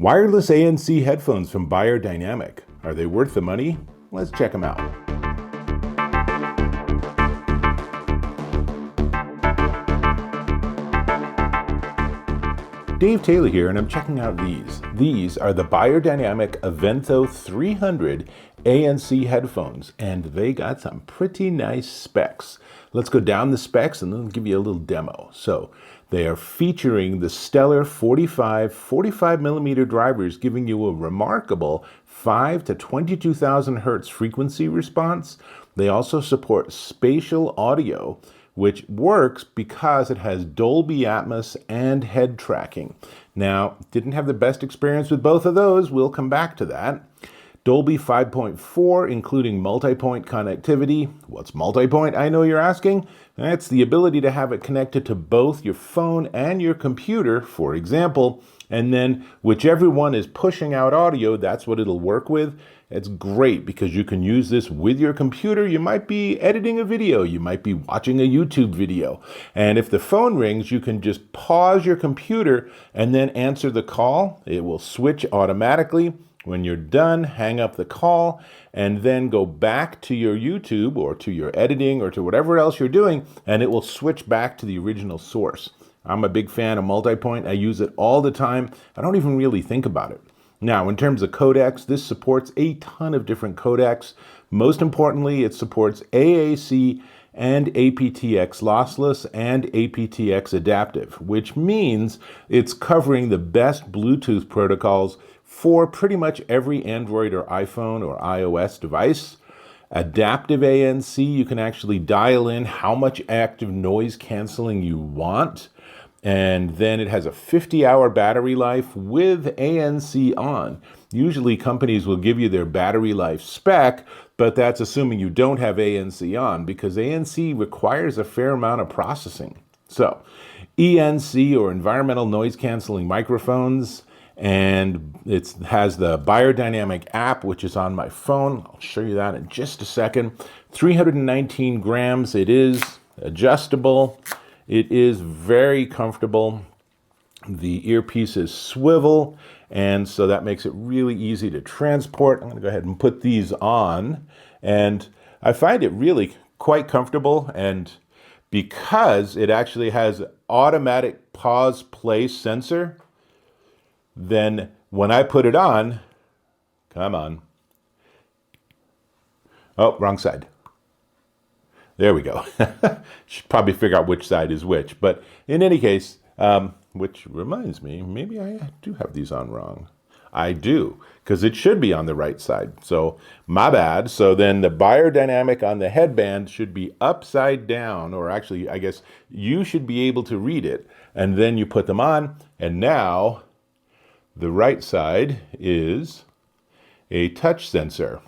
Wireless ANC headphones from Beyerdynamic. Are they worth the money? Let's check them out. Dave Taylor here, and I'm checking out these. These are the Beyerdynamic AVENTHO 300 ANC headphones, and they got some pretty nice specs. Let's go down the specs and then give you a little demo. So they are featuring the stellar 45 millimeter drivers, giving you a remarkable 5 to 22,000 hertz frequency response. They also support spatial audio, which works because it has Dolby Atmos and head tracking. Now, didn't have the best experience with both of those. We'll come back to that. Dolby 5.4, including multi-point connectivity. What's multi-point, I know you're asking? That's the ability to have it connected to both your phone and your computer, for example, and then whichever one is pushing out audio, that's what it'll work with. It's great because you can use this with your computer. You might be editing a video, you might be watching a YouTube video, and if the phone rings, you can just pause your computer and then answer the call. It will switch automatically. When you're done, hang up the call and then go back to your YouTube or to your editing or to whatever else you're doing, and it will switch back to the original source. I'm a big fan of multipoint. I use it all the time. I don't even really think about it. Now, in terms of codecs, this supports a ton of different codecs. Most importantly, it supports AAC and AptX Lossless and AptX Adaptive, which means it's covering the best Bluetooth protocols for pretty much every Android or iPhone or iOS device. Adaptive ANC, you can actually dial in how much active noise canceling you want. And then it has a 50-hour battery life with ANC on. Usually companies will give you their battery life spec, but that's assuming you don't have ANC on, because ANC requires a fair amount of processing. So, ENC, or environmental noise canceling microphones, and it has the Beyerdynamic app, which is on my phone. I'll show you that in just a second. 319 grams. It is adjustable. It is very comfortable. The earpieces swivel, and so that makes it really easy to transport. I'm going to go ahead and put these on, and I find it really quite comfortable, and because it actually has automatic pause play sensor, then when I put it on, come on. Oh, wrong side. There we go. Should probably figure out which side is which. But in any case, which reminds me, maybe I do have these on wrong. I do, because it should be on the right side. So my bad. So then the Beyerdynamic on the headband should be upside down, or actually, I guess you should be able to read it. And then you put them on, and now the right side is a touch sensor.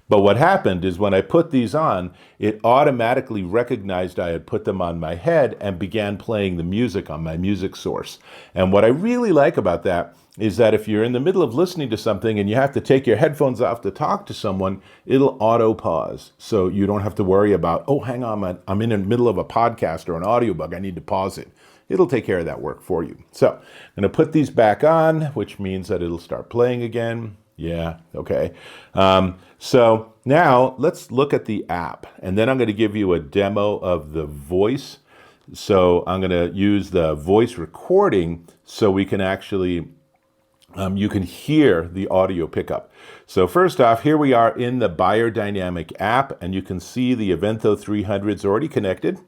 But what happened is when I put these on, it automatically recognized I had put them on my head and began playing the music on my music source. And what I really like about that is that if you're in the middle of listening to something and you have to take your headphones off to talk to someone, it'll auto pause. So you don't have to worry about, oh, hang on, I'm in the middle of a podcast or an audiobook, I need to pause it. It'll take care of that work for you. So I'm going to put these back on, which means that it'll start playing again. Yeah, okay. So now let's look at the app, and then I'm going to give you a demo of the voice. So I'm going to use the voice recording so we can actually, you can hear the audio pickup. So first off, here we are in the Beyerdynamic app, and you can see the AVENTHO 300 is already connected.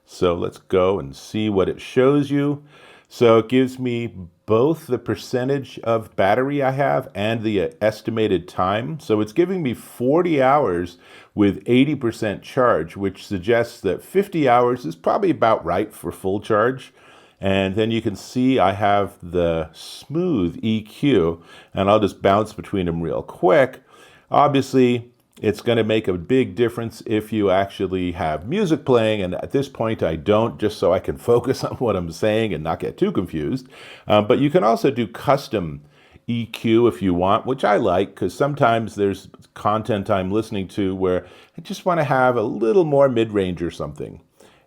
So let's go and see what it shows you. So it gives me both the percentage of battery I have and the estimated time. So it's giving me 40 hours with 80% charge, which suggests that 50 hours is probably about right for full charge. And then you can see I have the smooth EQ, and I'll just bounce between them real quick. Obviously, it's going to make a big difference if you actually have music playing, and at this point I don't, just so I can focus on what I'm saying and not get too confused. But you can also do custom EQ if you want, which I like, because sometimes there's content I'm listening to where I just want to have a little more mid-range or something.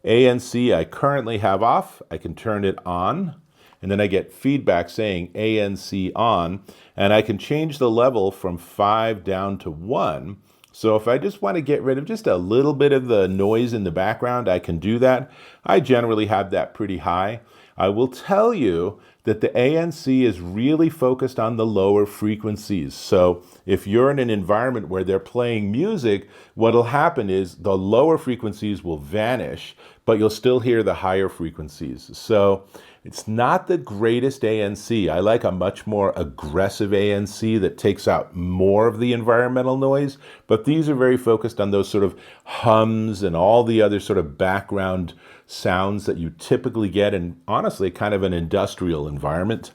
ANC I currently have off. I can turn it on, and then I get feedback saying ANC on, and I can change the level from 5 down to 1. So if I just want to get rid of just a little bit of the noise in the background, I can do that. I generally have that pretty high. I will tell you that the ANC is really focused on the lower frequencies. So if you're in an environment where they're playing music, what'll happen is the lower frequencies will vanish, but you'll still hear the higher frequencies. So it's not the greatest ANC. I like a much more aggressive ANC that takes out more of the environmental noise, but these are very focused on those sort of hums and all the other sort of background sounds that you typically get in, honestly, kind of an industrial environment.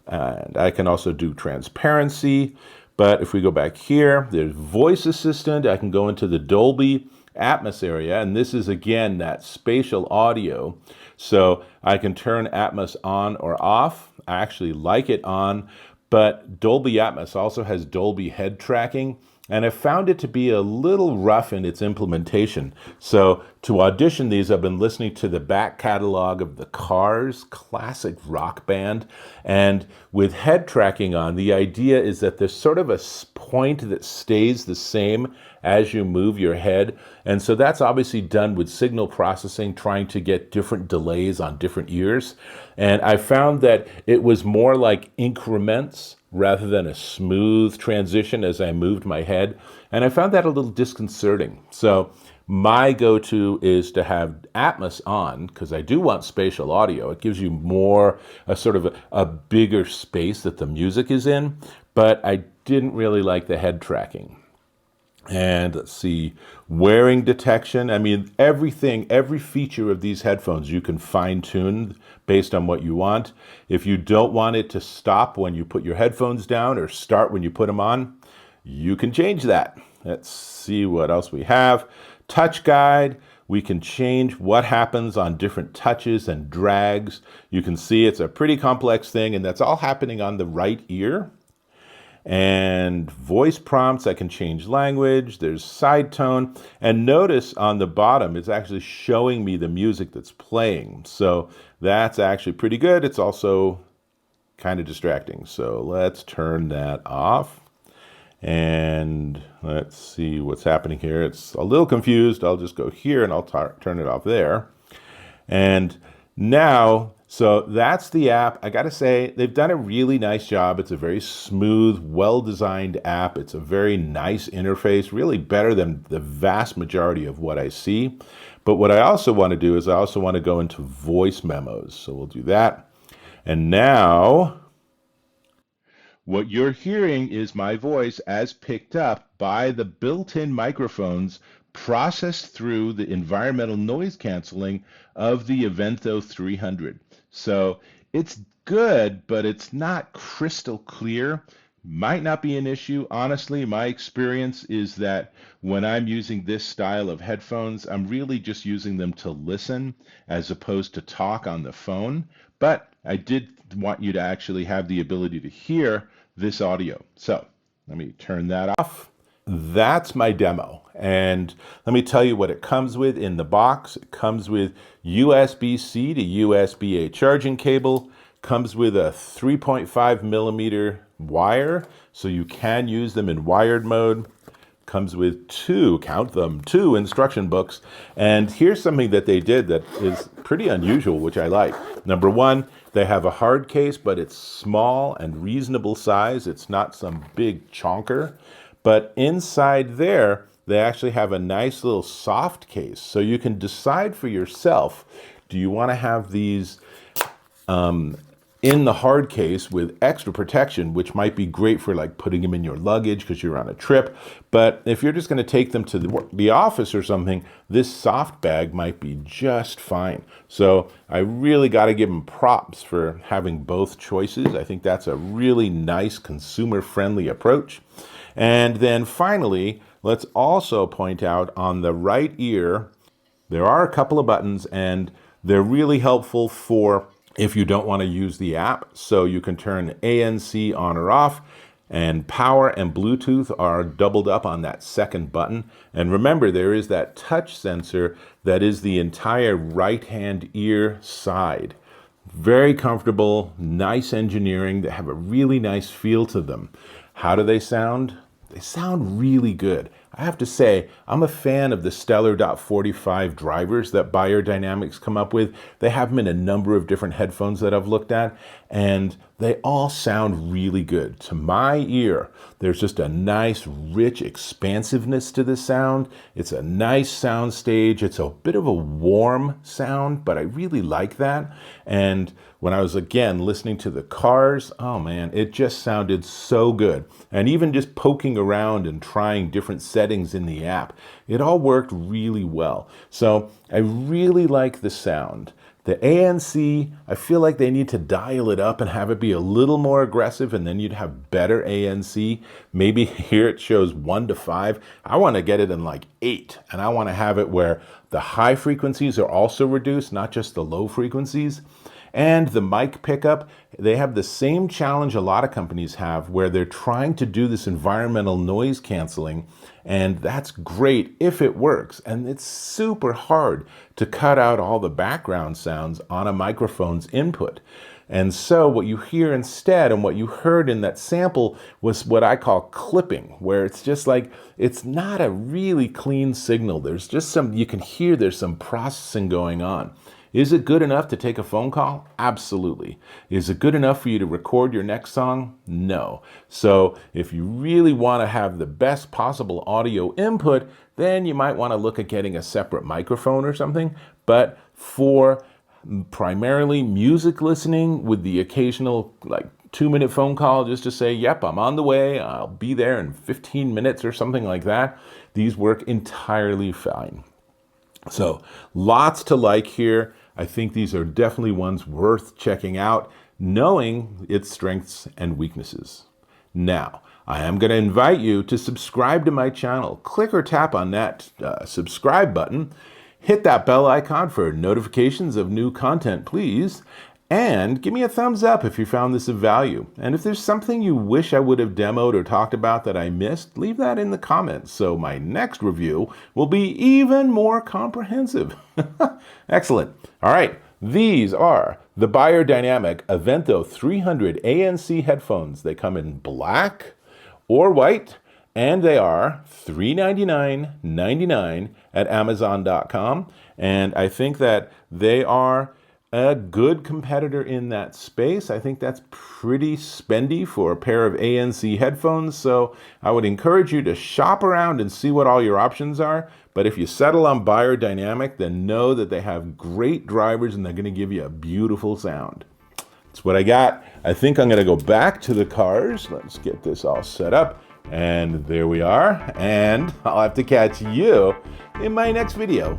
And I can also do transparency, but if we go back here, there's voice assistant. I can go into the Dolby Atmos area, and this is again that spatial audio. So I can turn Atmos on or off. I actually like it on, but Dolby Atmos also has Dolby head tracking, and I found it to be a little rough in its implementation. So to audition these, I've been listening to the back catalog of the Cars, classic rock band. And with head tracking on, the idea is that there's sort of a point that stays the same as you move your head. And so that's obviously done with signal processing, trying to get different delays on different ears. And I found that it was more like increments rather than a smooth transition as I moved my head. And I found that a little disconcerting. So my go-to is to have Atmos on, because I do want spatial audio. It gives you more, a sort of a bigger space that the music is in, but I didn't really like the head tracking. And let's see, wearing detection. I mean, everything, every feature of these headphones you can fine tune based on what you want. If you don't want it to stop when you put your headphones down or start when you put them on, you can change that. Let's see what else we have. Touch guide. We can change what happens on different touches and drags. You can see it's a pretty complex thing, and that's all happening on the right ear. And voice prompts, I can change language. There's side tone. And notice on the bottom, it's actually showing me the music that's playing. So that's actually pretty good. It's also kind of distracting. So let's turn that off. And let's see what's happening here. It's a little confused. I'll just go here and I'll turn it off there. And now, so that's the app. I got to say, they've done a really nice job. It's a very smooth, well-designed app. It's a very nice interface, really better than the vast majority of what I see. But what I also want to do is I also want to go into voice memos. So we'll do that. And now, what you're hearing is my voice as picked up by the built-in microphones processed through the environmental noise canceling of the AVENTHO 300. So it's good, but it's not crystal clear. Might not be an issue. Honestly, my experience is that when I'm using this style of headphones, I'm really just using them to listen as opposed to talk on the phone. But I did want you to actually have the ability to hear this audio. So let me turn that off. That's my demo. And let me tell you what it comes with in the box. It comes with USB-C to USB-A charging cable, comes with a 3.5 millimeter wire, so you can use them in wired mode. Comes with count them, two instruction books. And here's something that they did that is pretty unusual, which I like. Number one, they have a hard case, but it's small and reasonable size. It's not some big chonker. But inside there, they actually have a nice little soft case. So you can decide for yourself, do you want to have these in the hard case with extra protection, which might be great for like putting them in your luggage because you're on a trip. But if you're just going to take them to the office or something, this soft bag might be just fine. So I really got to give them props for having both choices. I think that's a really nice consumer-friendly approach. And then finally, let's also point out on the right ear, there are a couple of buttons, and they're really helpful for if you don't want to use the app. So you can turn ANC on or off, and power and Bluetooth are doubled up on that second button. And remember, there is that touch sensor that is the entire right-hand ear side. Very comfortable, nice engineering. They have a really nice feel to them. How do they sound? They sound really good. I have to say, I'm a fan of the Stellar .45 drivers that Beyerdynamic come up with. They have them in a number of different headphones that I've looked at, and they all sound really good. To my ear, there's just a nice, rich expansiveness to the sound. It's a nice sound stage. It's a bit of a warm sound, but I really like that. And when I was, again, listening to the cars, oh man, it just sounded so good. And even just poking around and trying different settings in the app, it all worked really well. So I really like the sound. The ANC, I feel like they need to dial it up and have it be a little more aggressive, and then you'd have better ANC. Maybe here it shows 1 to 5. I want to get it in like 8, and I want to have it where the high frequencies are also reduced, not just the low frequencies. And the mic pickup, they have the same challenge a lot of companies have where they're trying to do this environmental noise canceling, and that's great if it works. And it's super hard to cut out all the background sounds on a microphone's input. And so what you hear instead, and what you heard in that sample, was what I call clipping, where it's just like, it's not a really clean signal. There's just some, you can hear there's some processing going on. Is it good enough to take a phone call? Absolutely. Is it good enough for you to record your next song? No. So if you really want to have the best possible audio input, then you might want to look at getting a separate microphone or something. But for primarily music listening with the occasional like 2-minute phone call just to say, yep, I'm on the way, I'll be there in 15 minutes or something like that, these work entirely fine. So lots to like here. I think these are definitely ones worth checking out, knowing its strengths and weaknesses. Now, I am going to invite you to subscribe to my channel. Click or tap on that subscribe button. Hit that bell icon for notifications of new content, please. And give me a thumbs up if you found this of value. And if there's something you wish I would have demoed or talked about that I missed, leave that in the comments so my next review will be even more comprehensive. Excellent. All right, these are the Beyerdynamic AVENTHO 300 ANC headphones. They come in black or white, and they are $399.99 at Amazon.com. And I think that they are a good competitor in that space. I think that's pretty spendy for a pair of ANC headphones, so I would encourage you to shop around and see what all your options are. But if you settle on Beyerdynamic, then know that they have great drivers and they're going to give you a beautiful sound. That's what I got. I think I'm going to go back to the cars. Let's get this all set up. And there we are. And I'll have to catch you in my next video.